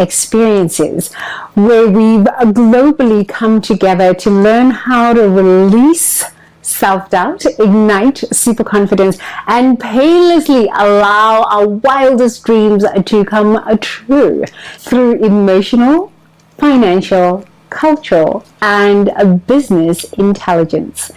experiences where we've globally come together to learn how to release self-doubt, ignite superconfidence, and painlessly allow our wildest dreams to come true through emotional, financial, cultural, and business intelligence.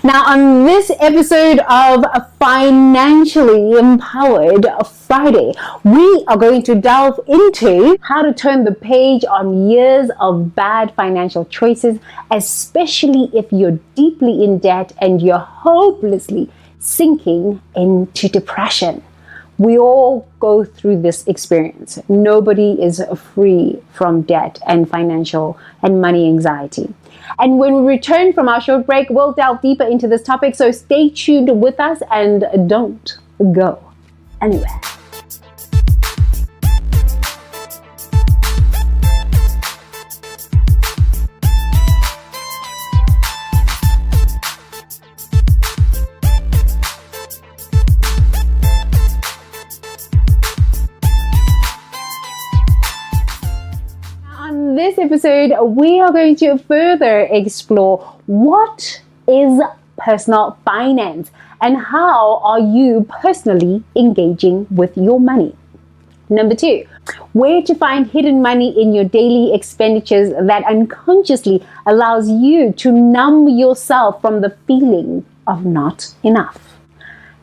Now, on this episode of Financially Empowered Friday, we are going to delve into how to turn the page on years of bad financial choices, especially if you're deeply in debt and you're hopelessly sinking into depression. We all go through this experience. Nobody is free from debt and financial and money anxiety. And when we return from our short break, we'll delve deeper into this topic. So stay tuned with us and don't go anywhere. This episode, we are going to further explore what is personal finance and how are you personally engaging with your money. Number 2, where to find hidden money in your daily expenditures that unconsciously allows you to numb yourself from the feeling of not enough.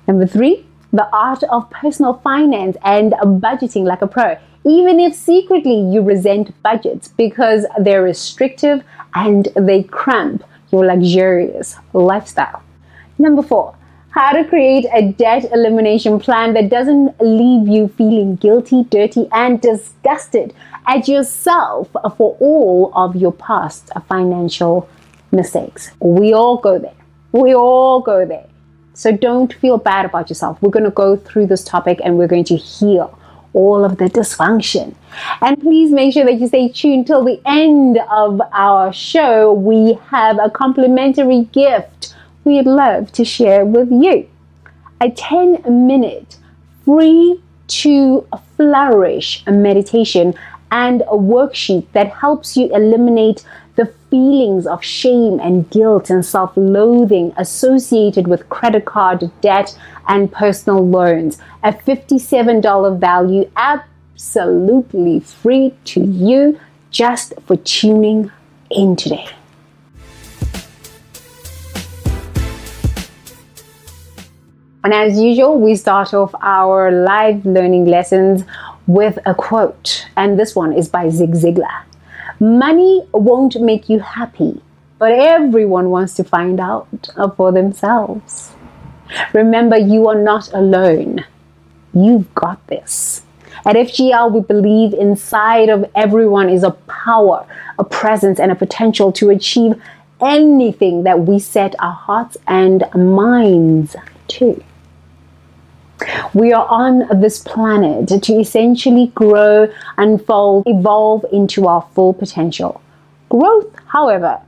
Number 3, the art of personal finance and budgeting like a pro. Even if secretly you resent budgets because they're restrictive and they cramp your luxurious lifestyle. Number 4, how to create a debt elimination plan that doesn't leave you feeling guilty, dirty, and disgusted at yourself for all of your past financial mistakes. We all go there. We all go there. So don't feel bad about yourself. We're going to go through this topic and we're going to heal all of the dysfunction. And please make sure that you stay tuned till the end of our show. We have a complimentary gift we'd love to share with you. A 10-minute free to flourish meditation and a worksheet that helps you eliminate the feelings of shame and guilt and self-loathing associated with credit card debt and personal loans. A $57 value, absolutely free to you just for tuning in today. And as usual, we start off our live learning lessons with a quote. And this one is by Zig Ziglar. Money won't make you happy, but everyone wants to find out for themselves. Remember, you are not alone. You've got this. At FGL, we believe inside of everyone is a power, a presence, and a potential to achieve anything that we set our hearts and minds to. We are on this planet to essentially grow, unfold, evolve into our full potential. Growth, however,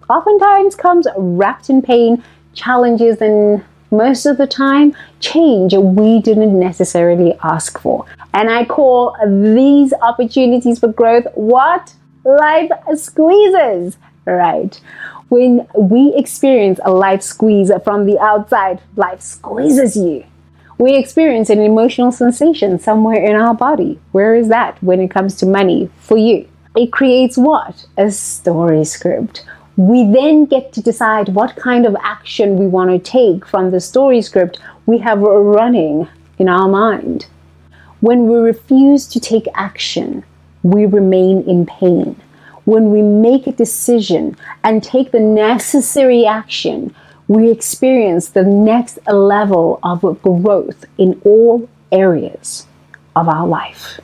oftentimes comes wrapped in pain, challenges, and most of the time, change we didn't necessarily ask for. And I call these opportunities for growth what? Life squeezes, right? When we experience a life squeeze from the outside, life squeezes you. We experience an emotional sensation somewhere in our body. Where is that when it comes to money for you? It creates what? A story script. We then get to decide what kind of action we want to take from the story script we have running in our mind. When we refuse to take action, we remain in pain. When we make a decision and take the necessary action, we experience the next level of growth in all areas of our life.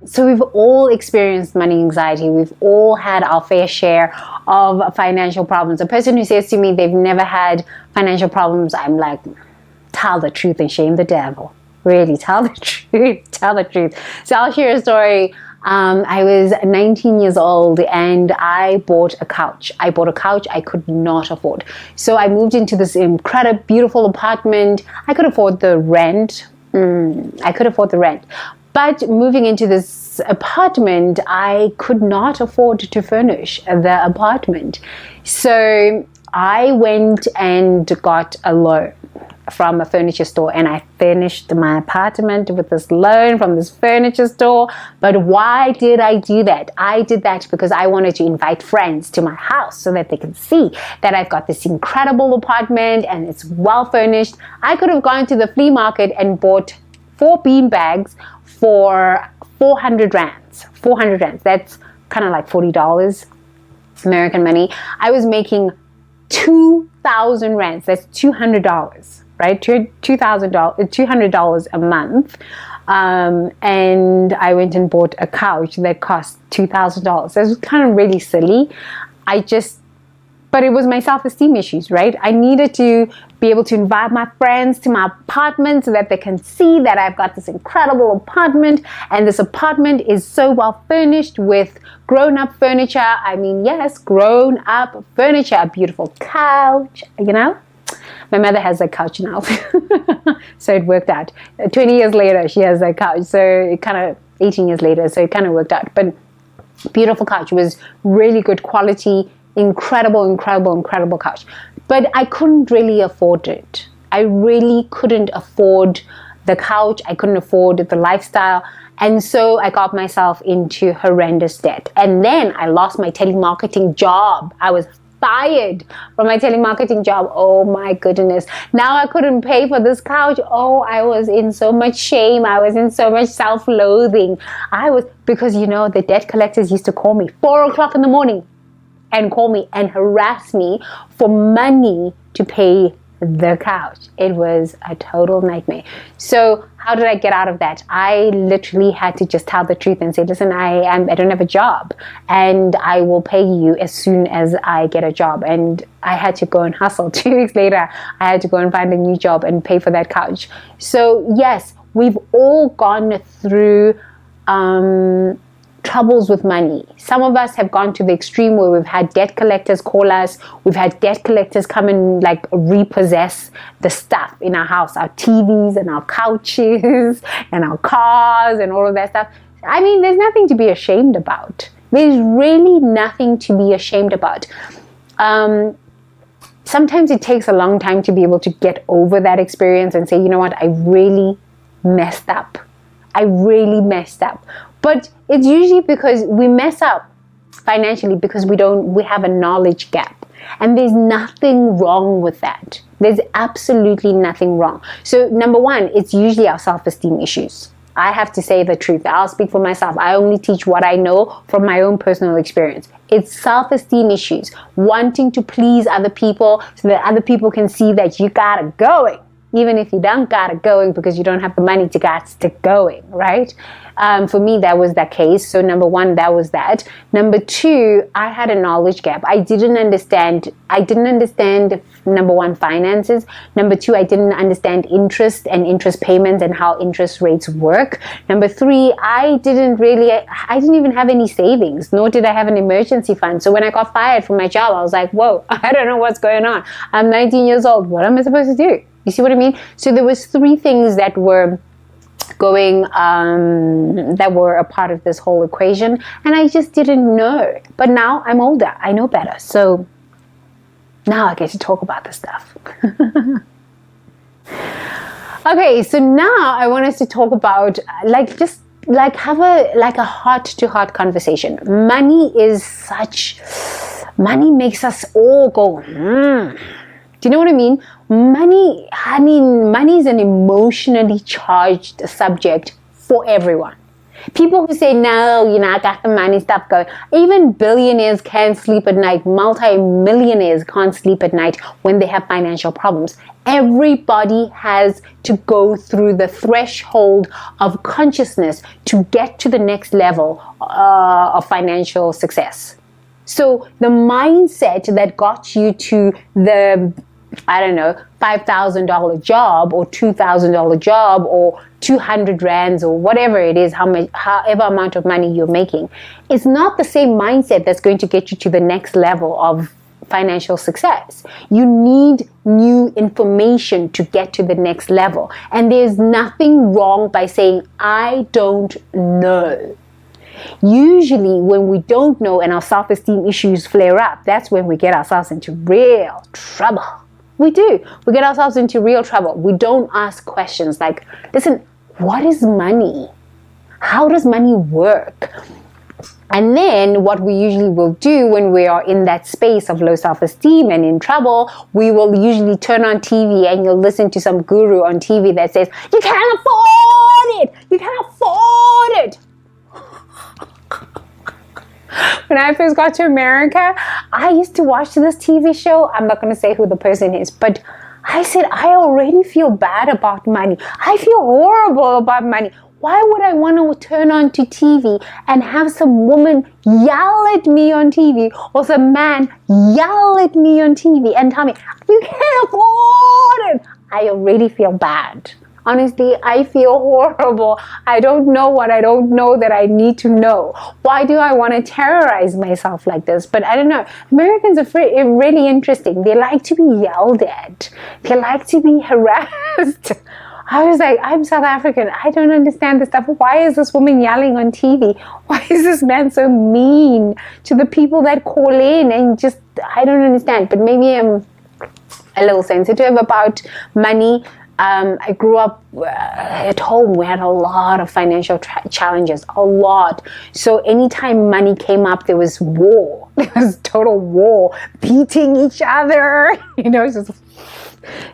So we've all experienced money anxiety. We've all had our fair share of financial problems. A person who says to me they've never had financial problems, I'm like, tell the truth and shame the devil. Really, tell the truth, tell the truth. So I'll share a story. I was 19 years old and I bought a couch. I bought a couch I could not afford. So I moved into this incredible, beautiful apartment. I could afford the rent, I could afford the rent. But moving into this apartment, I could not afford to furnish the apartment. So I went and got a loan from a furniture store, and I finished my apartment with this loan from this furniture store. But why did I do that? I did that because I wanted to invite friends to my house so that they can see that I've got this incredible apartment and it's well furnished. I could have gone to the flea market and bought 4 bean bags for 400 rands. 400 rands. That's kind of like $40 American money. I was making 2,000 rands. That's $200. Right, $200 a month, and I went and bought a couch that cost $2,000. That was kind of really silly. But it was my self-esteem issues, right? I needed to be able to invite my friends to my apartment so that they can see that I've got this incredible apartment, and this apartment is so well furnished with grown-up furniture. I mean, yes, grown-up furniture, a beautiful couch, you know. My mother has a couch now, so it worked out. 20 years later, she has a couch, so it kind of, 18 years later, so it kind of worked out. But beautiful couch, was really good quality, incredible couch. But I couldn't really afford it. I really couldn't afford the couch. I couldn't afford the lifestyle. And so I got myself into horrendous debt. And then I lost my telemarketing job. I was fired from my telemarketing job. Oh my goodness. Now I couldn't pay for this couch. Oh, I was in so much shame. I was in so much self-loathing. Because the debt collectors used to call me 4 o'clock in the morning and call me and harass me for money to pay the couch. It was a total nightmare. So how did I get out of that? I literally had to just tell the truth and say, listen, I don't have a job, and I will pay you as soon as I get a job. And I had to go and hustle. 2 weeks later, I had to go and find a new job and pay for that couch. So yes, we've all gone through troubles with money. Some of us have gone to the extreme where we've had debt collectors call us. We've had debt collectors come and repossess the stuff in our house, our TVs and our couches and our cars and all of that stuff. I mean, there's nothing to be ashamed about. There's really nothing to be ashamed about. Sometimes it takes a long time to be able to get over that experience and say, you know what, I really messed up. I really messed up. But it's usually because we mess up financially because we have a knowledge gap. And there's nothing wrong with that. There's absolutely nothing wrong. So number one, it's usually our self-esteem issues. I have to say the truth. I'll speak for myself. I only teach what I know from my own personal experience. It's self-esteem issues, wanting to please other people so that other people can see that you got it going. Even if you don't got it going because you don't have the money to get it going, right? For me, that was that case. So number one, that was that. Number two, I had a knowledge gap. I didn't understand, number one, finances. Number two, I didn't understand interest and interest payments and how interest rates work. Number three, I didn't even have any savings, nor did I have an emergency fund. So when I got fired from my job, I was like, whoa, I don't know what's going on. I'm 19 years old. What am I supposed to do? You see what I mean? So there was 3 things that were going, that were a part of this whole equation, and I just didn't know. But now I'm older. I know better. So now I get to talk about this stuff. Okay, so now I want us to talk about have a heart-to-heart conversation. Money makes us all go, Do you know what I mean? Money is an emotionally charged subject for everyone. People who say, no, I got the money stuff going. Even billionaires can't sleep at night. Multi-millionaires can't sleep at night when they have financial problems. Everybody has to go through the threshold of consciousness to get to the next level of financial success. So the mindset that got you to the $5,000 job or $2,000 job or 200 rands or whatever it is, however amount of money you're making, it's not the same mindset that's going to get you to the next level of financial success. You need new information to get to the next level. And there's nothing wrong by saying, I don't know. Usually when we don't know and our self-esteem issues flare up, that's when we get ourselves into real trouble. We do. We get ourselves into real trouble. We don't ask questions like, listen, what is money? How does money work? And then what we usually will do when we are in that space of low self-esteem and in trouble, we will usually turn on TV and you'll listen to some guru on TV that says, you can't afford it! You can't afford it! When I first got to America, I used to watch this TV show. I'm not going to say who the person is, but I said, I already feel bad about money. I feel horrible about money. Why would I want to turn on to TV and have some woman yell at me on TV or some man yell at me on TV and tell me, you can't afford it? I already feel bad. Honestly, I feel horrible. I don't know what I don't know that I need to know. Why do I want to terrorize myself like this? But I don't know. Americans are really interesting. They like to be yelled at. They like to be harassed. I was like, I'm South African. I don't understand this stuff. Why is this woman yelling on TV? Why is this man so mean to the people that call in? And just, I don't understand. But maybe I'm a little sensitive about money. I grew up at home. We had a lot of financial challenges, a lot. So anytime money came up, there was war. There was total war, beating each other.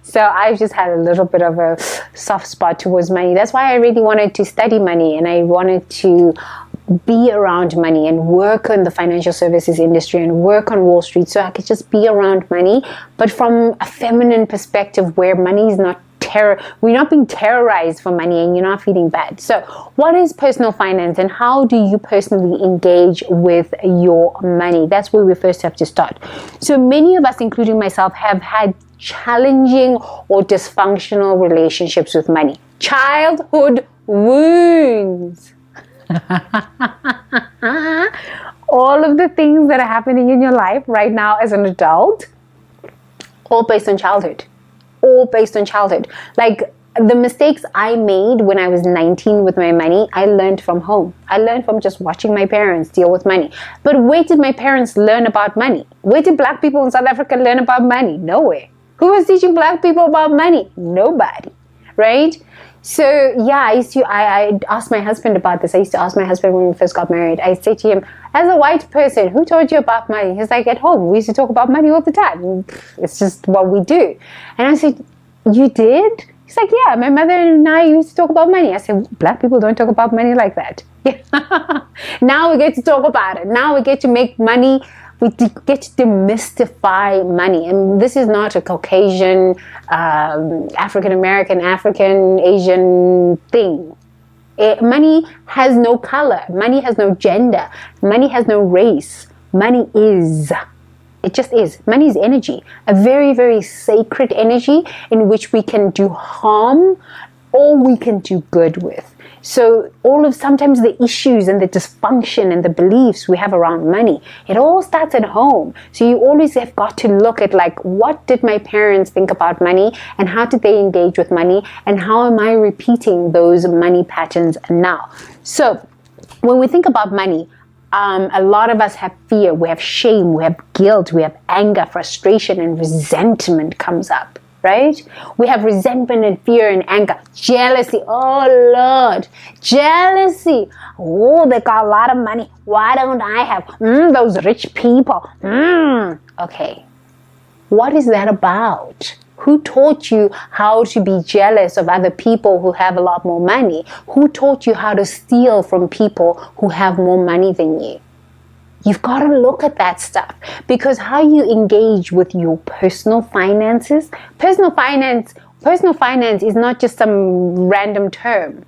So I've just had a little bit of a soft spot towards money. That's why I really wanted to study money, and I wanted to be around money and work in the financial services industry and work on Wall Street so I could just be around money, but from a feminine perspective where money is not we're not being terrorized for money and you're not feeling bad. So what is personal finance and how do you personally engage with your money? That's where we first have to start. So many of us, including myself, have had challenging or dysfunctional relationships with money. Childhood wounds. All of the things that are happening in your life right now as an adult, all based on childhood. All based on childhood. Like the mistakes I made when I was 19 with my money, I learned from home. I learned from just watching my parents deal with money. But where did my parents learn about money? Where did black people in South Africa learn about money? Nowhere. Who was teaching black people about money? Nobody. Right? So yeah, I asked my husband about this. I used to ask my husband when we first got married. I say to him, as a white person, who told you about money? He's like, at home, we used to talk about money all the time. It's just what we do. And I said, you did? He's like, yeah, my mother and I used to talk about money. I said, black people don't talk about money like that. Now we get to talk about it. Now we get to make money. We get to demystify money. And this is not a Caucasian, African-American, African, Asian thing. Money has no color. Money has no gender. Money has no race. Money is. It just is. Money is energy. A very, very sacred energy in which we can do harm or we can do good with. So sometimes the issues and the dysfunction and the beliefs we have around money, it all starts at home. So you always have got to look at like, what did my parents think about money and how did they engage with money and how am I repeating those money patterns now? So when we think about money, a lot of us have fear, we have shame, we have guilt, we have anger, frustration, and resentment comes up. Right? We have resentment and fear and anger. Jealousy. Oh, Lord. Jealousy. Oh, they got a lot of money. Why don't I have? Those rich people. Okay. What is that about? Who taught you how to be jealous of other people who have a lot more money? Who taught you how to steal from people who have more money than you? You've got to look at that stuff because how you engage with your personal finances, personal finance is not just some random term.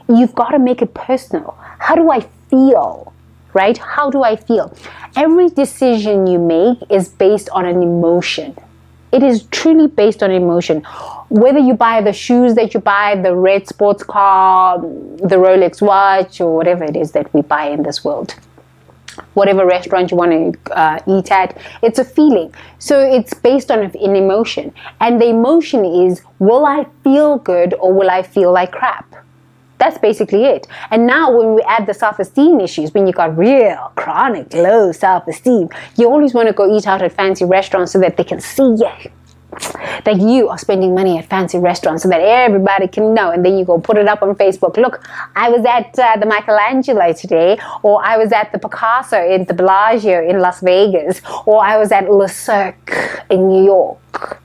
You've got to make it personal. How do I feel? Right? How do I feel? Every decision you make is based on an emotion. It is truly based on emotion. Whether you buy the shoes that you buy, the red sports car, the Rolex watch, or whatever it is that we buy in this world. whatever restaurant you want to eat at. It's a feeling. So it's based on an emotion. And the emotion is, will I feel good or will I feel like crap? That's basically it. And now when we add the self-esteem issues, when you got real chronic low self-esteem, you always want to go eat out at fancy restaurants so that they can see you, that you are spending money at fancy restaurants, so that everybody can know. And then you go put it up on Facebook. Look, I was at the Michelangelo today, or I was at the Picasso in the Bellagio in Las Vegas, or I was at Le Cirque in New York.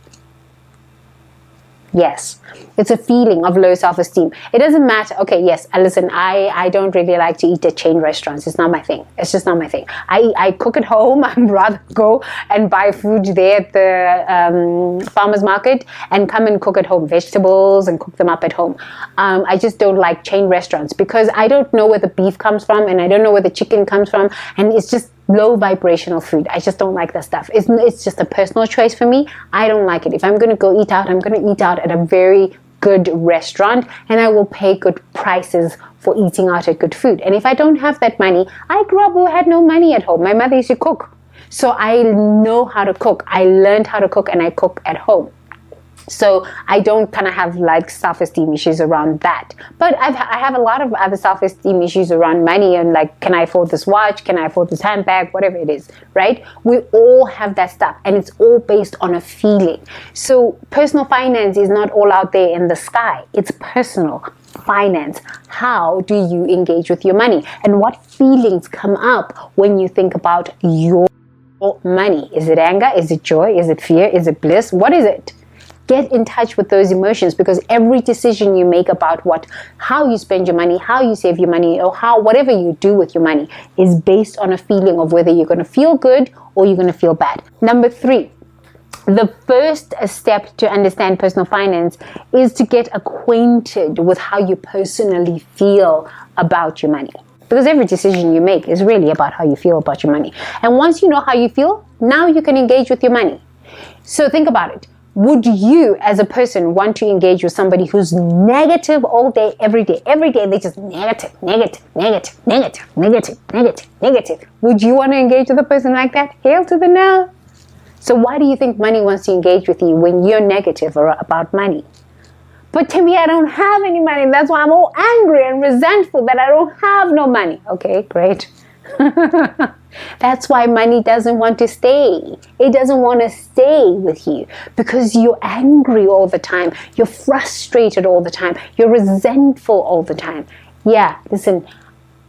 Yes, it's a feeling of low self-esteem. It doesn't matter. Okay, yes, listen, I don't really like to eat at chain restaurants. It's not my thing. It's just not my thing. I cook at home. I'd rather go and buy food there at the farmer's market and come and cook at home, vegetables, and cook them up at home. I just don't like chain restaurants because I don't know where the beef comes from and I don't know where the chicken comes from, and it's just low vibrational food. I just don't like that stuff. It's just a personal choice for me. I don't like it. If I'm going to go eat out, I'm going to eat out at a very good restaurant, and I will pay good prices for eating out at good food. And if I don't have that money, I grew up who had no money at home. My mother used to cook. So I know how to cook. I learned how to cook and I cook at home. So I don't kind of have like self-esteem issues around that. But I have a lot of other self-esteem issues around money and like, can I afford this watch? Can I afford this handbag? Whatever it is, right? We all have that stuff and it's all based on a feeling. So personal finance is not all out there in the sky. It's personal finance. How do you engage with your money? And what feelings come up when you think about your money? Is it anger? Is it joy? Is it fear? Is it bliss? What is it? Get in touch with those emotions, because every decision you make about how you spend your money, how you save your money, or whatever you do with your money is based on a feeling of whether you're going to feel good or you're going to feel bad. Number 3, the first step to understand personal finance is to get acquainted with how you personally feel about your money. Because every decision you make is really about how you feel about your money. And once you know how you feel, now you can engage with your money. So think about it. Would you, as a person, want to engage with somebody who's negative all day, every day? Every day they're just negative, negative, negative, negative, negative, negative, negative. Would you want to engage with a person like that? Hail to the no. So why do you think money wants to engage with you when you're negative about money? But Timmy, I don't have any money. That's why I'm all angry and resentful that I don't have no money. Okay, great. That's why money doesn't want to stay. It doesn't want to stay with you because you're angry all the time. You're frustrated all the time. You're resentful all the time. Yeah, listen,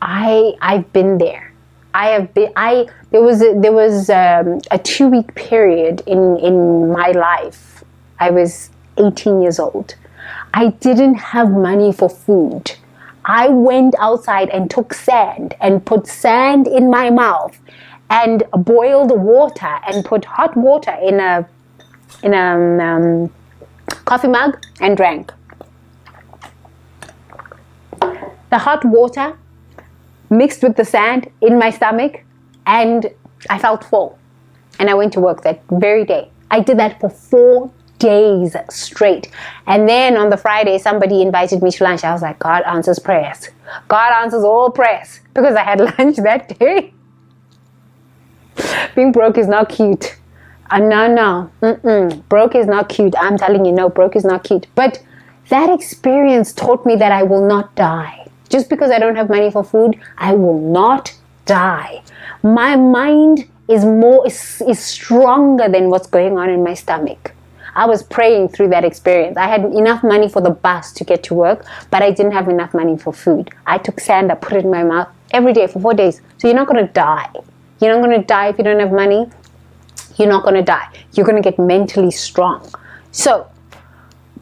I've been there. There was a 2-week period in my life. I was 18 years old. I didn't have money for food. I went outside and took sand and put sand in my mouth and boiled water and put hot water in a coffee mug and drank. The hot water mixed with the sand in my stomach and I felt full. And I went to work that very day. I did that for 4 days straight. And then on the Friday, somebody invited me to lunch. I was like, God answers prayers. God answers all prayers, because I had lunch that day. Being broke is not cute. No. Broke is not cute. I'm telling you, no, broke is not cute. But that experience taught me that I will not die. Just because I don't have money for food, I will not die. My mind is stronger than what's going on in my stomach. I was praying through that experience. I had enough money for the bus to get to work, but I didn't have enough money for food. I took sand, I put it in my mouth every day for 4 days. So you're not going to die. You're not going to die if you don't have money. You're not going to die. You're going to get mentally strong. So,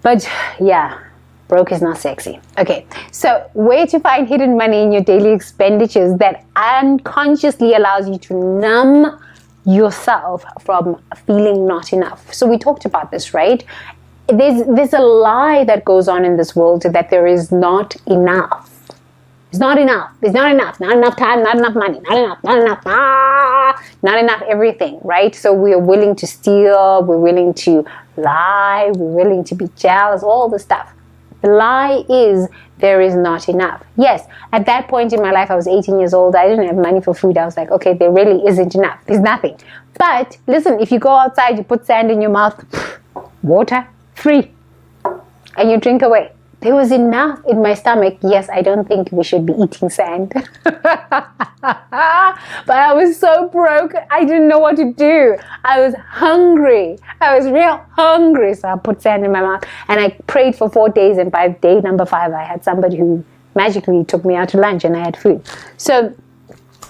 but yeah, broke is not sexy. Okay, so where to find hidden money in your daily expenditures that unconsciously allows you to numb yourself from feeling not enough. So we talked about this, right? There's a lie that goes on in this world that there is not enough. It's not enough. It's not enough. Not enough time, not enough money, not enough everything, right? So we are willing to steal, we're willing to lie, we're willing to be jealous, all the stuff. The lie is there is not enough. Yes, at that point in my life, I was 18 years old. I didn't have money for food. I was like, okay, there really isn't enough. There's nothing. But listen, if you go outside, you put sand in your mouth, water, free, and you drink away. There was enough in my stomach. Yes, I don't think we should be eating sand. But I was so broke, I didn't know what to do. I was hungry. I was real hungry. So I put sand in my mouth and I prayed for 4 days. And by day number 5, I had somebody who magically took me out to lunch and I had food. So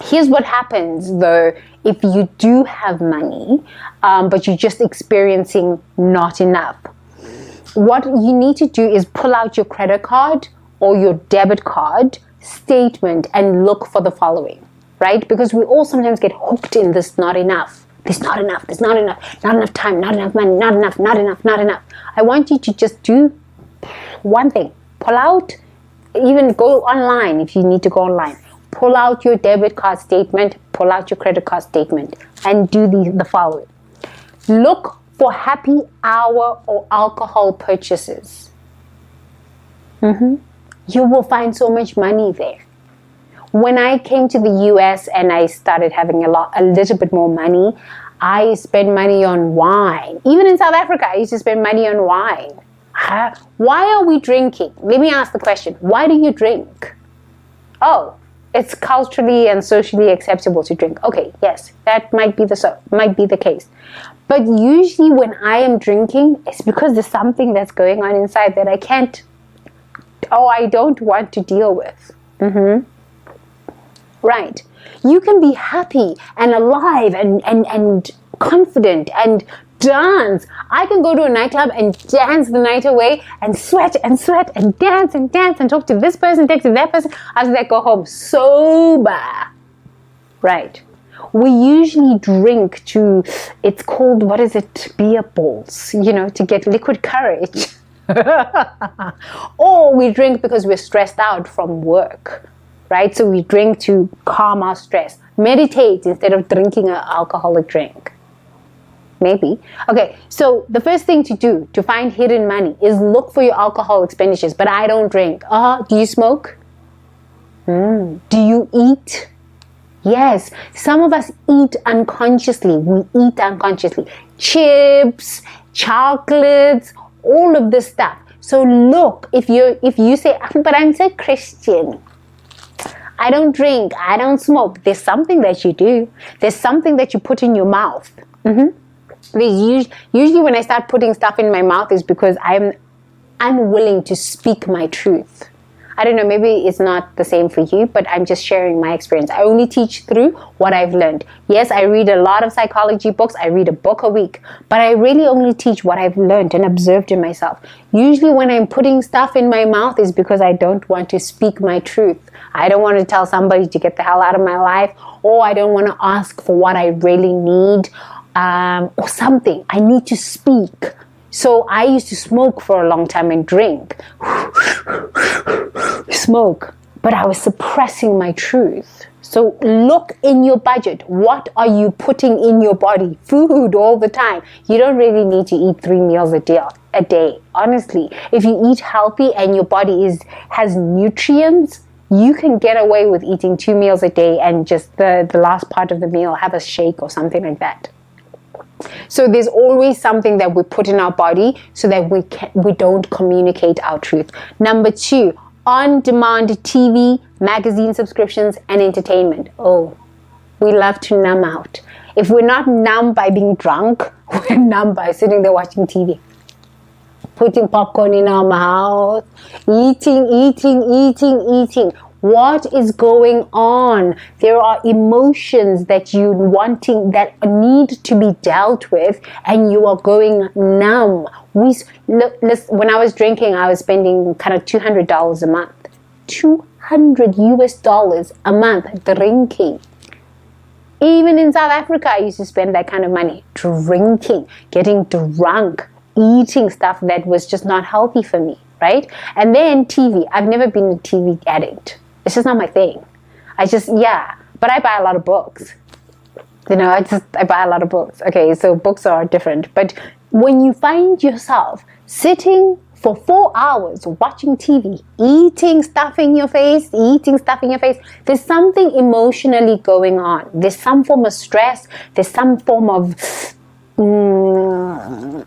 here's what happens though if you do have money, but you're just experiencing not enough. What you need to do is pull out your credit card or your debit card statement and look for the following, right? Because we all sometimes get hooked in this not enough. There's not enough, there's not enough, not enough time, not enough money, not enough, not enough, not enough. I want you to just do one thing. Pull out, even go online if you need to go online. Pull out your debit card statement, pull out your credit card statement, and do the following. Look for happy hour or alcohol purchases. You will find so much money there. When I came to the US and I started having a little bit more money, I spent money on wine. Even in South Africa, I used to spend money on wine. Why are we drinking? Let me ask the question. Why do you drink? Oh, it's culturally and socially acceptable to drink. Okay, yes, that might be the case. But usually when I am drinking, it's because there's something that's going on inside that I don't want to deal with. Right. You can be happy and alive and confident and dance. I can go to a nightclub and dance the night away and sweat and dance and talk to this person, text to that person. After that, go home sober. Right. We usually drink it's called, beer balls, to get liquid courage. Or we drink because we're stressed out from work, right? So we drink to calm our stress. Meditate instead of drinking an alcoholic drink. Maybe. Okay, so the first thing to do to find hidden money is look for your alcohol expenditures. But I don't drink. Do you smoke? Do you eat? Yes, some of us eat unconsciously. We eat unconsciously. Chips, chocolates, all of this stuff. So look, if you say, but I'm so Christian. I don't drink, I don't smoke. There's something that you do. There's something that you put in your mouth. Usually when I start putting stuff in my mouth is because I'm unwilling to speak my truth. I don't know, maybe it's not the same for you, but I'm just sharing my experience. I only teach through what I've learned. Yes, I read a lot of psychology books. I read a book a week, but I really only teach what I've learned and observed in myself. Usually when I'm putting stuff in my mouth is because I don't want to speak my truth. I don't want to tell somebody to get the hell out of my life, or I don't want to ask for what I really need, or something. I need to speak. So I used to smoke for a long time and drink. Smoke. But I was suppressing my truth. So look in your budget. What are you putting in your body? Food all the time. You don't really need to eat 3 meals a day. Honestly, if you eat healthy and your body has nutrients, you can get away with eating 2 meals a day and just the last part of the meal have a shake or something like that. So there's always something that we put in our body so that we don't communicate our truth. Number 2, on-demand TV, magazine subscriptions, and entertainment. Oh, we love to numb out. If we're not numb by being drunk, we're numb by sitting there watching TV. Putting popcorn in our mouth, eating. What is going on? There are emotions that need to be dealt with, and you are going numb. When I was drinking, I was spending kind of $200 a month. $200 a month drinking. Even in South Africa, I used to spend that kind of money drinking, getting drunk, eating stuff that was just not healthy for me, right? And then TV. I've never been a TV addict. It's just not my thing. But I buy a lot of books. I buy a lot of books. Okay, so books are different. But when you find yourself sitting for 4 hours watching TV, eating stuff in your face, there's something emotionally going on. There's some form of stress. There's some form of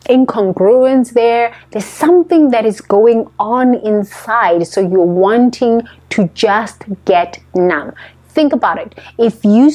incongruence there. There's something that is going on inside. So you're wanting to just get numb. Think about it. If you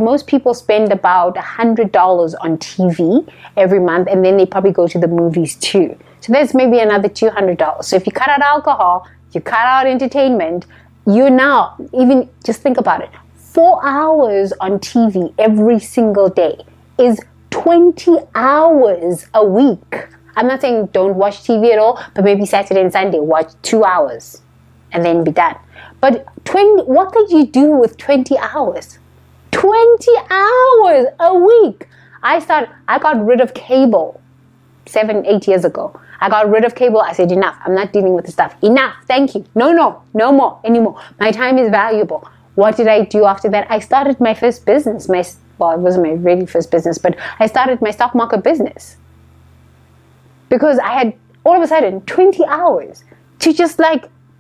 most people spend about $100 on TV every month, and then they probably go to the movies too. So that's maybe another $200. So if you cut out alcohol, you cut out entertainment, you're now, even just think about it, 4 hours on TV every single day is 20 hours a week. I'm not saying don't watch TV at all, but maybe Saturday and Sunday, watch 2 hours and then be done. But what could you do with 20 hours? 20 hours a week. I got rid of cable 7-8 years ago. I got rid of cable. I said, enough. I'm not dealing with the stuff. Enough. Thank you. No more anymore. My time is valuable. What did I do after that? I started my first business. Well, it wasn't my really first business, but I started my stock market business. Because I had, all of a sudden, 20 hours to just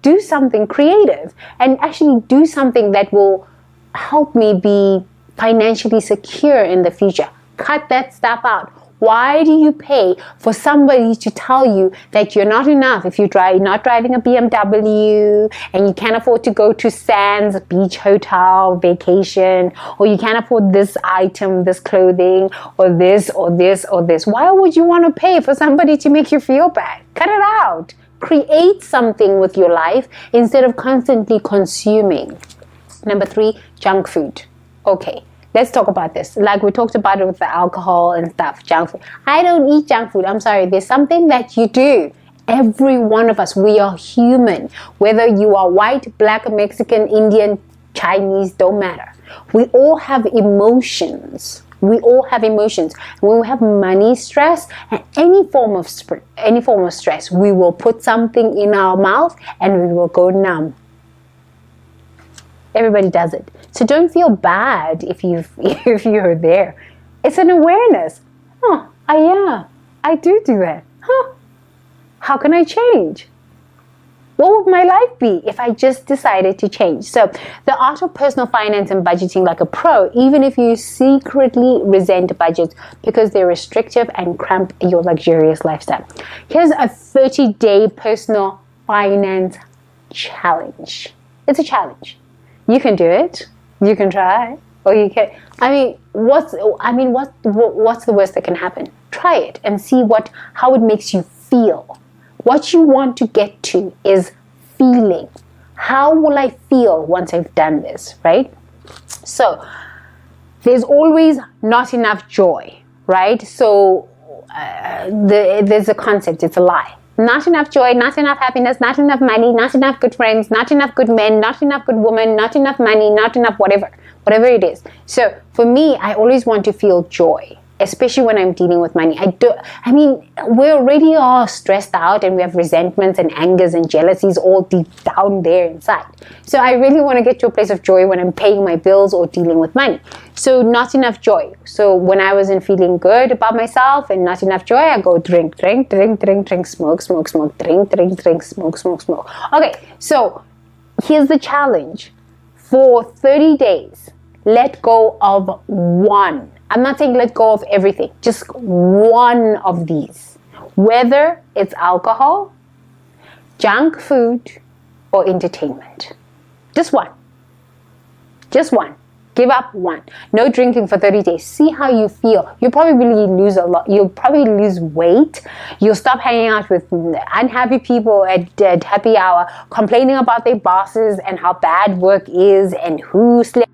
do something creative and actually do something that will help me be financially secure in the future. Cut that stuff out. Why do you pay for somebody to tell you that you're not enough if you're not driving a BMW and you can't afford to go to Sands Beach Hotel vacation, or you can't afford this item, this clothing, or this, or this, or this? Why would you want to pay for somebody to make you feel bad? Cut it out. Create something with your life instead of constantly consuming. Number 3, junk food. Okay. Let's talk about this. Like we talked about it with the alcohol and stuff, junk food. I don't eat junk food. I'm sorry. There's something that you do. Every one of us, we are human. Whether you are white, black, Mexican, Indian, Chinese, don't matter. We all have emotions. We all have emotions. When we have money stress and any form of stress, we will put something in our mouth and we will go numb. Everybody does it. So don't feel bad if you're there. It's an awareness. Oh, yeah, I do that. Huh? How can I change? What would my life be if I just decided to change? So the art of personal finance and budgeting like a pro, even if you secretly resent budgets because they're restrictive and cramp your luxurious lifestyle. Here's a 30-day personal finance challenge. It's a challenge. You can do it. You can try, or you can. What's the worst that can happen? Try it and see how it makes you feel. What you want to get to is feeling. How will I feel once I've done this, right? So there's always not enough joy, right? So there's a concept. It's a lie. Not enough joy, not enough happiness, not enough money, not enough good friends, not enough good men, not enough good women, not enough money, not enough whatever it is. So for me, I always want to feel joy, especially when I'm dealing with money. We already are stressed out and we have resentments and angers and jealousies all deep down there inside. So I really want to get to a place of joy when I'm paying my bills or dealing with money. So not enough joy. So when I wasn't feeling good about myself and not enough joy, I go drink, smoke, drink, smoke. Okay, so here's the challenge. For 30 days, let go of one. I'm not saying let go of everything, just one of these. Whether it's alcohol, junk food, or entertainment. Just one. Just one. Give up one. No drinking for 30 days. See how you feel. You'll probably lose a lot. You'll probably lose weight. You'll stop hanging out with unhappy people at happy hour, complaining about their bosses and how bad work is and who slept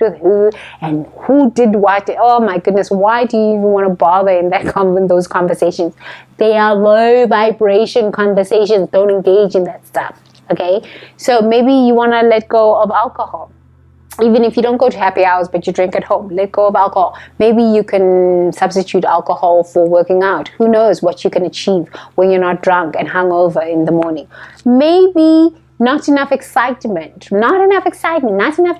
with who and who did what. Oh my goodness, why do you even want to bother in those conversations? They are low vibration conversations. Don't engage in that stuff. Okay, so maybe you want to let go of alcohol. Even if you don't go to happy hours but you drink at home, let go of alcohol. Maybe you can substitute alcohol for working out. Who knows what you can achieve when you're not drunk and hungover in the morning. Maybe not enough excitement, not enough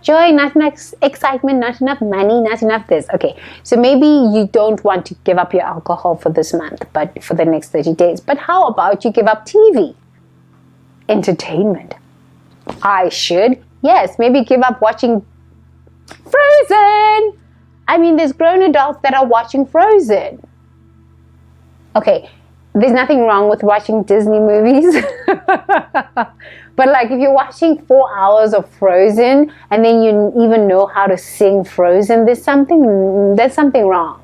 joy, not enough excitement, not enough money, not enough this. Okay, so maybe you don't want to give up your alcohol for this month, but for the next 30 days. But how about you give up TV? Entertainment. I should. Yes, maybe give up watching Frozen. I mean, there's grown adults that are watching Frozen. Okay, there's nothing wrong with watching Disney movies. But like if you're watching 4 hours of Frozen and then you even know how to sing Frozen, there's something wrong.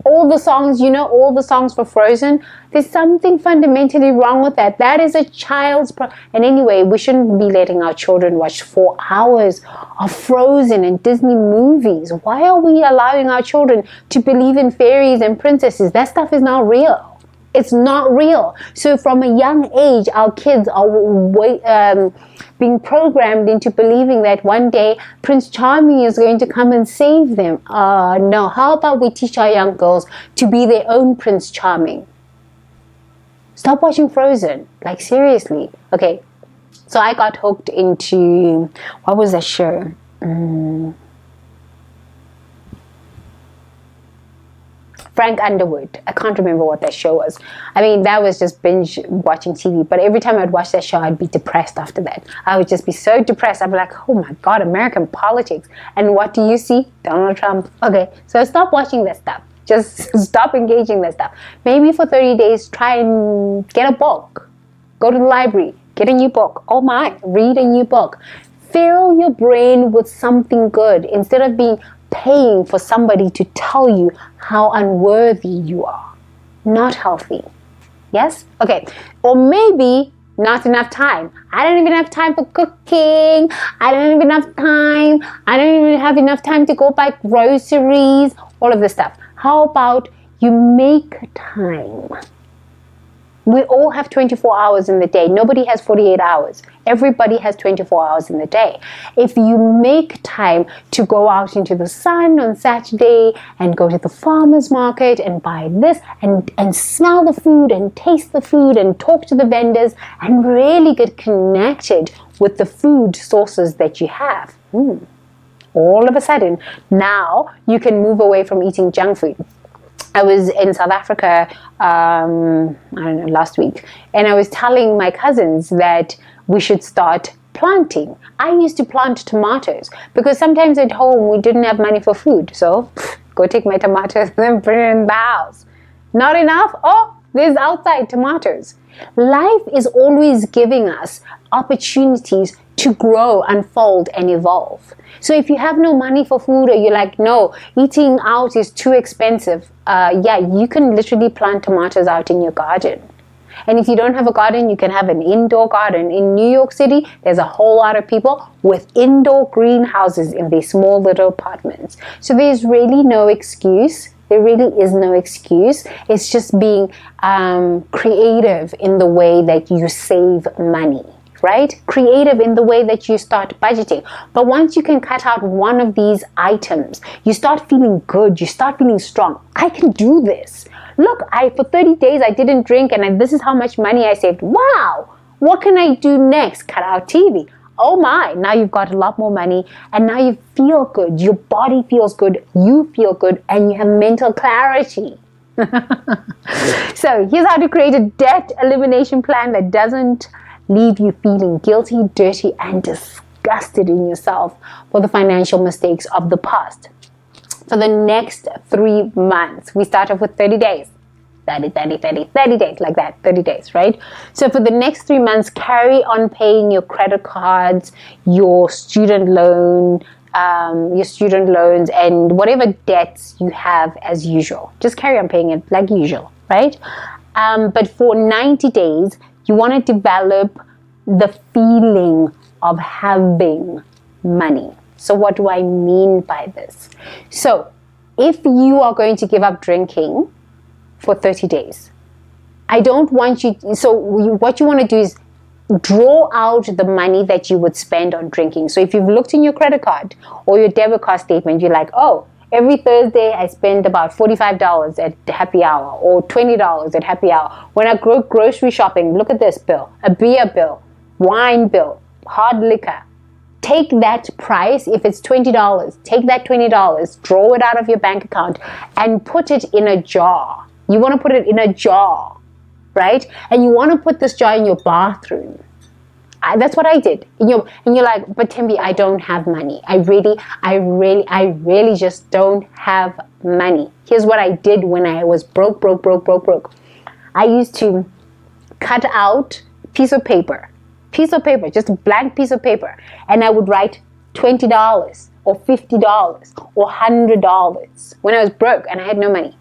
All the songs for Frozen, there's something fundamentally wrong with that. That is a child's and anyway, we shouldn't be letting our children watch 4 hours of Frozen and Disney movies. Why are we allowing our children to believe in fairies and princesses? That stuff is not real. It's not real. So from a young age, our kids are being programmed into believing that one day Prince Charming is going to come and save them. No. How about we teach our young girls to be their own Prince Charming? Stop watching Frozen. Like, seriously. Okay. So I got hooked into, what was that show? Frank Underwood. I can't remember what that show was. I mean, that was just binge watching TV. But every time I'd watch that show, I'd be depressed after that. I would just be so depressed. I'd be like, oh my God, American politics. And what do you see? Donald Trump. Okay, so stop watching that stuff. Just stop engaging that stuff. Maybe for 30 days, try and get a book. Go to the library. Get a new book. Oh my, read a new book. Fill your brain with something good instead of paying for somebody to tell you how unworthy you are. Not healthy. Yes? Okay. Or maybe not enough time. I don't even have time for cooking. I don't even have time. I don't even have enough time to go buy groceries. All of this stuff. How about you make time? We all have 24 hours in the day. Nobody has 48 hours. Everybody has 24 hours in the day. If you make time to go out into the sun on Saturday and go to the farmer's market and buy this and smell the food and taste the food and talk to the vendors and really get connected with the food sources that you have, all of a sudden, now you can move away from eating junk food. I was in South Africa, I don't know, last week, and I was telling my cousins that we should start planting. I used to plant tomatoes because sometimes at home we didn't have money for food. So go take my tomatoes and put it in the house. Not enough? Oh, there's outside tomatoes. Life is always giving us opportunities to grow, unfold, and evolve. So if you have no money for food or you're like, no, eating out is too expensive, you can literally plant tomatoes out in your garden. And if you don't have a garden, you can have an indoor garden. In New York City, there's a whole lot of people with indoor greenhouses in these small little apartments. So there's really no excuse. There really is no excuse. It's just being creative in the way that you save money. Right? Creative in the way that you start budgeting. But once you can cut out one of these items, you start feeling good. You start feeling strong. I can do this. Look, for 30 days I didn't drink and this is how much money I saved. Wow! What can I do next? Cut out TV. Oh my, now you've got a lot more money and now you feel good. Your body feels good. You feel good and you have mental clarity. So here's how to create a debt elimination plan that doesn't leave you feeling guilty, dirty, and disgusted in yourself for the financial mistakes of the past. For the next 3 months, we start off with 30 days. 30 days, like that, 30 days, right? So for the next 3 months, carry on paying your credit cards, your student loans, and whatever debts you have as usual. Just carry on paying it like usual, right? But for 90 days, you want to develop the feeling of having money. So what do I mean by this? So if you are going to give up drinking for 30 days, I don't want you, what you want to do is draw out the money that you would spend on drinking. So if you've looked in your credit card or your debit card statement, you're like, oh, every Thursday I spend about $45 at happy hour or $20 at happy hour. When I go grocery shopping, look at this bill, a beer bill, wine bill, hard liquor. Take that price, if it's $20, take that $20, draw it out of your bank account and put it in a jar. You want to put it in a jar, right? And you want to put this jar in your bathroom. That's what I did. And you're like, but Tembi, I don't have money. I really just don't have money. Here's what I did when I was broke. I used to cut out piece of paper, just a blank piece of paper. And I would write $20 or $50 or $100 when I was broke and I had no money.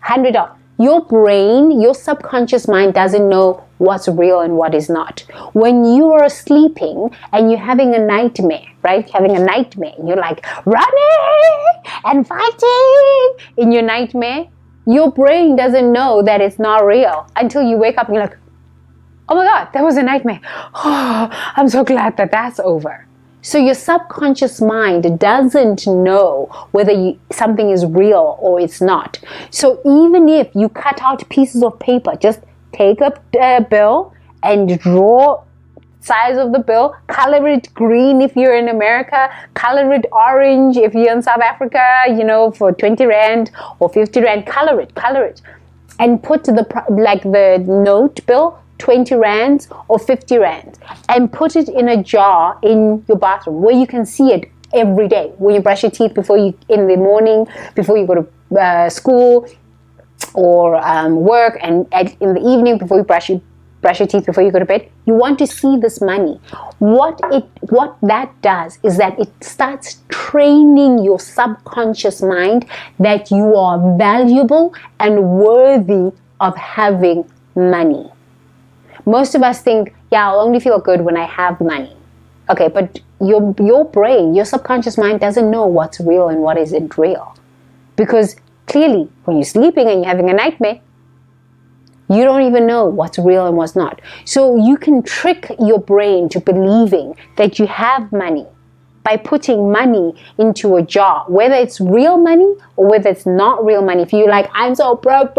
$100. Your brain, your subconscious mind doesn't know what's real and what is not. When you are sleeping and you're having a nightmare, right? Having a nightmare, and you're like running and fighting in your nightmare, your brain doesn't know that it's not real until you wake up and you're like, oh my God, that was a nightmare. Oh, I'm so glad that that's over. So your subconscious mind doesn't know whether something is real or it's not. So even if you cut out pieces of paper, just take a bill and draw size of the bill, color it green if you're in America, color it orange if you're in South Africa, for 20 Rand or 50 Rand, color it. And put the note bill, 20 rands or 50 rands, and put it in a jar in your bathroom where you can see it every day. When you brush your teeth in the morning, before you go to school or work, and in the evening before you brush your teeth before you go to bed, you want to see this money. What that does is that it starts training your subconscious mind that you are valuable and worthy of having money. Most of us think, I'll only feel good when I have money. Okay, but your brain, your subconscious mind doesn't know what's real and what isn't real. Because clearly, when you're sleeping and you're having a nightmare, you don't even know what's real and what's not. So you can trick your brain to believing that you have money by putting money into a jar, whether it's real money or whether it's not real money. If you're like, I'm so broke.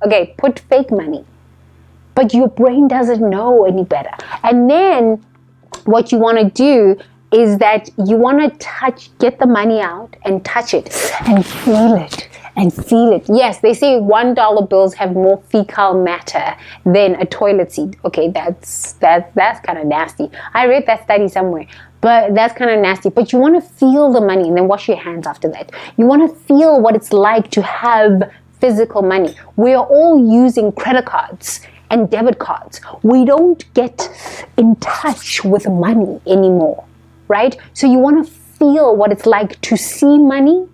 Okay, put fake money. But your brain doesn't know any better. And then what you want to do is that you want to get the money out and touch it and feel it. Yes, they say $1 bills have more fecal matter than a toilet seat. Okay, that's kind of nasty. I read that study somewhere, but that's kind of nasty. But you want to feel the money and then wash your hands after that. You want to feel what it's like to have physical money. We are all using credit cards and debit cards. We don't get in touch with money anymore, right? So you want to feel what it's like to see money,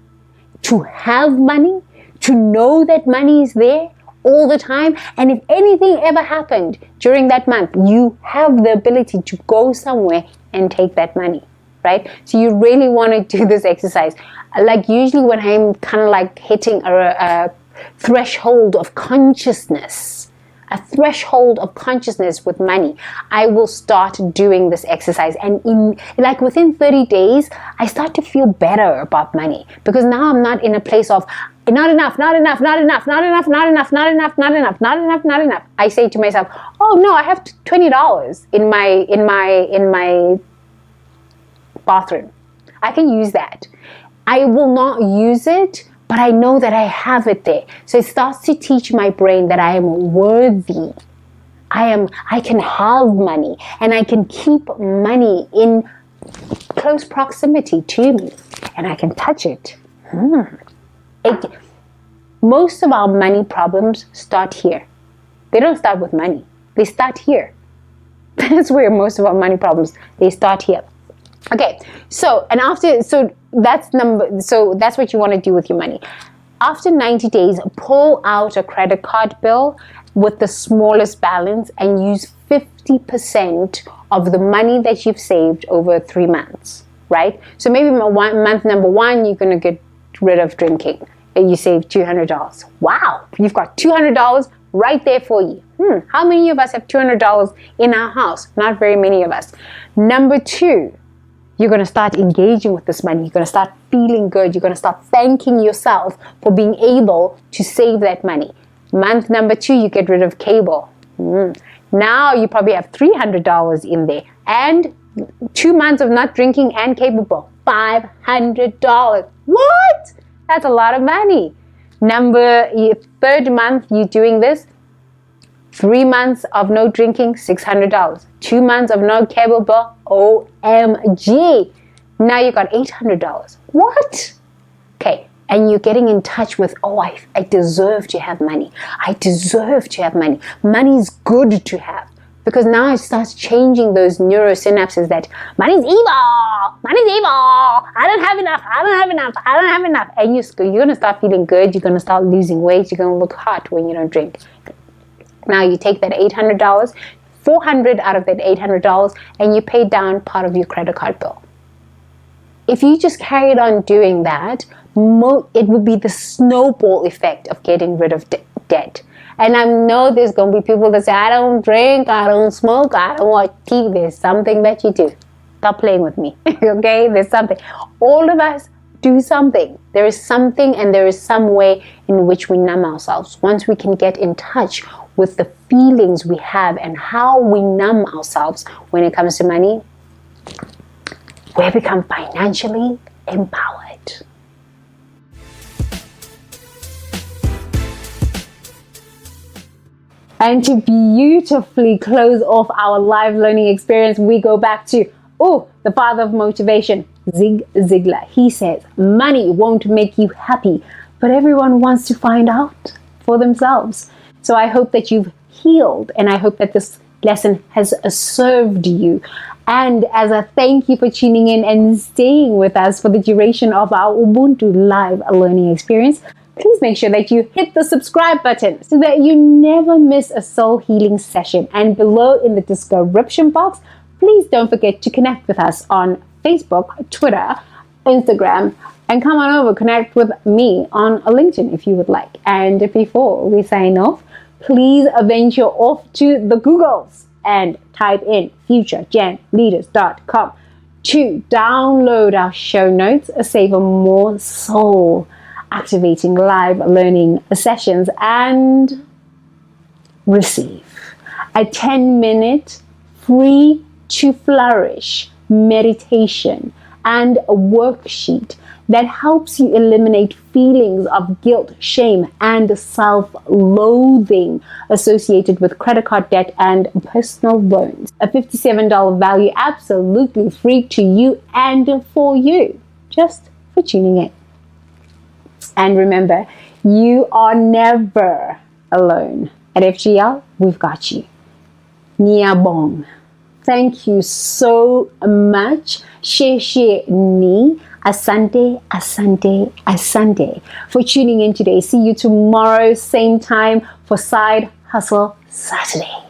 to have money, to know that money is there all the time. And if anything ever happened during that month, you have the ability to go somewhere and take that money, right? So you really want to do this exercise. Like usually when I'm kind of like hitting a threshold of consciousness, with money, I will start doing this exercise, and within 30 days I start to feel better about money, because now I'm not in a place of not enough. I say to myself, oh no, I have $20 in my bathroom. I can use that. I will not use it, but I know that I have it there. So it starts to teach my brain that I am worthy. I can have money, and I can keep money in close proximity to me, and I can touch it. Most of our money problems start here. They don't start with money. They start here. That's where most of our money problems, they start here. Okay, so that's what you want to do with your money. After 90 days, pull out a credit card bill with the smallest balance and use 50% of the money that you've saved over 3 months, right? So maybe month number 1, you're going to get rid of drinking and you save $200. Wow, you've got $200 right there for you. How many of us have $200 in our house? Not very many of us. Number 2, you're going to start engaging with this money. You're going to start feeling good. You're going to start thanking yourself for being able to save that money. Month number 2, you get rid of cable. Now you probably have $300 in there, and 2 months of not drinking and capable, $500. What? That's a lot of money. Third month you doing this, 3 months of no drinking, $600. 2 months of no capable, OMG. Now you got $800. What? Okay, and you're getting in touch with, I deserve to have money. I deserve to have money. Money is good to have. Because now it starts changing those neurosynapses that money's evil. Money's evil. I don't have enough. I don't have enough. I don't have enough. And you're going to start feeling good. You're going to start losing weight. You're going to look hot when you don't drink. Now you take that $800, $400 out of that $800, and you pay down part of your credit card bill. If you just carried on doing that, it would be the snowball effect of getting rid of debt. And I know there's going to be people that say, I don't drink, I don't smoke, I don't watch TV. There's something that you do. Stop playing with me, okay? There's something. All of us do something. There is something, and there is some way in which we numb ourselves. Once we can get in touch with the feelings we have and how we numb ourselves when it comes to money, we become financially empowered. And to beautifully close off our live learning experience, we go back to, the father of motivation, Zig Ziglar. He says, money won't make you happy, but everyone wants to find out for themselves. So I hope that you've healed, and I hope that this lesson has served you. And as a thank you for tuning in and staying with us for the duration of our Ubuntu live learning experience, please make sure that you hit the subscribe button so that you never miss a soul healing session. And below in the description box, please don't forget to connect with us on Facebook, Twitter, Instagram, and come on over, connect with me on LinkedIn if you would like. And before we sign off, please venture off to the Googles and type in futuregenleaders.com to download our show notes, savor more soul activating live learning sessions, and receive a 10-minute free to flourish meditation and a worksheet that helps you eliminate feelings of guilt, shame, and self-loathing associated with credit card debt and personal loans. A $57 value, absolutely free to you and for you, just for tuning in. And remember, you are never alone. At FGL, we've got you. Niabong. Thank you so much. Sheshe ni. Asante, asante, asante for tuning in today. See you tomorrow, same time for Side Hustle Saturday.